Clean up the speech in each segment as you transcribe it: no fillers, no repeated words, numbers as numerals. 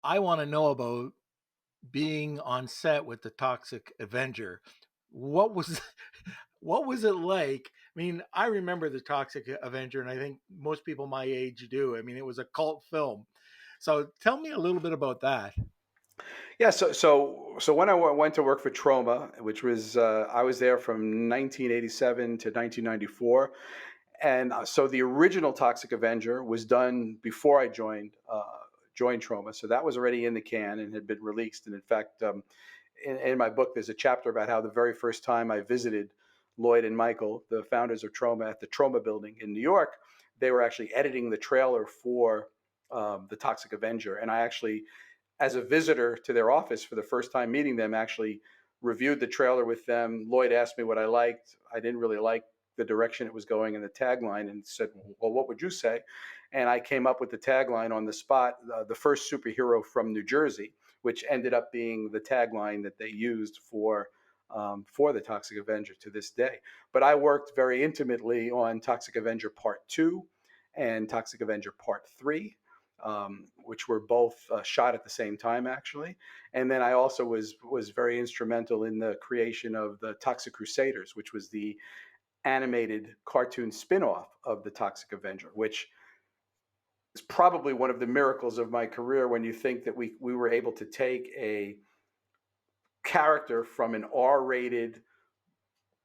I want to know about being on set with the Toxic Avenger. What was what was it like? I mean, I remember the Toxic Avenger, and I think most people my age do. I mean, it was a cult film. So tell me a little bit about that. Yeah, so when went to work for TROMA, which was I was there from 1987 to 1994, and so the original Toxic Avenger was done before I joined TROMA, so that was already in the can and had been released. And in fact, in my book, there's a chapter about how the very first time I visited Lloyd and Michael, the founders of TROMA, at the TROMA building in New York, they were actually editing the trailer for the Toxic Avenger, and I actually, as a visitor to their office for the first time meeting them, actually reviewed the trailer with them. Lloyd asked me what I liked. I didn't really like the direction it was going and the tagline, and said, "Well, what would you say?" And I came up with the tagline on the spot, the first superhero from New Jersey, which ended up being the tagline that they used for the Toxic Avenger to this day. But I worked very intimately on Toxic Avenger Part 2 and Toxic Avenger Part 3, which were both shot at the same time, actually. And then I also was very instrumental in the creation of the Toxic Crusaders, which was the animated cartoon spinoff of the Toxic Avenger, which is probably one of the miracles of my career when you think that we were able to take a character from an R-rated,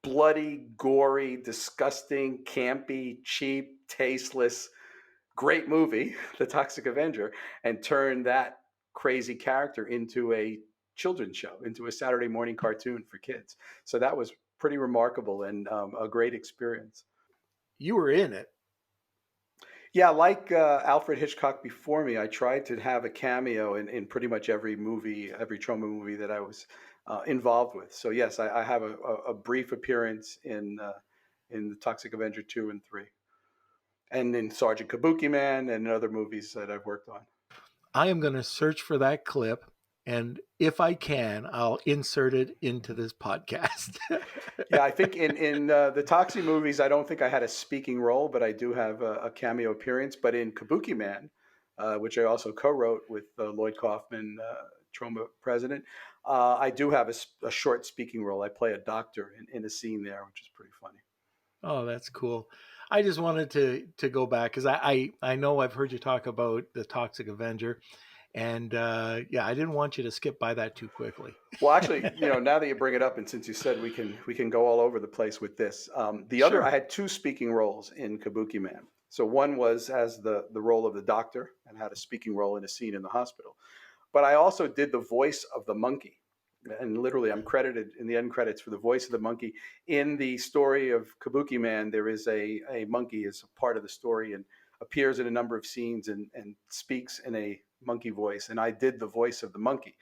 bloody, gory, disgusting, campy, cheap, tasteless, great movie, The Toxic Avenger, and turn that crazy character into a children's show, into a Saturday morning cartoon for kids. So that was pretty remarkable and a great experience. You were in it. Yeah, like Alfred Hitchcock before me, I tried to have a cameo in pretty much every movie, every trauma movie that I was involved with. So yes, I have a brief appearance in the Toxic Avenger 2 and 3, and in Sergeant Kabuki Man and other movies that I've worked on. I am going to search for that clip, and if I can, I'll insert it into this podcast. Yeah, I think in the Toxie movies, I don't think I had a speaking role, but I do have a cameo appearance. But in Kabuki Man, which I also co-wrote with Lloyd Kaufman, Trauma president, I do have a short speaking role. I play a doctor in a scene there, which is pretty funny. Oh, that's cool. I just wanted to go back because I know I've heard you talk about the Toxic Avenger, and yeah, I didn't want you to skip by that too quickly. Well, actually, now that you bring it up, and since you said we can go all over the place with this, the other I Sure. had two speaking roles in Kabuki Man. So one was as the role of the doctor and had a speaking role in a scene in the hospital, but I also did the voice of the monkey, and literally I'm credited in the end credits for the voice of the monkey. In the story of Kabuki Man, there is a monkey as a part of the story and appears in a number of scenes and speaks in a monkey voice, and I did the voice of the monkey.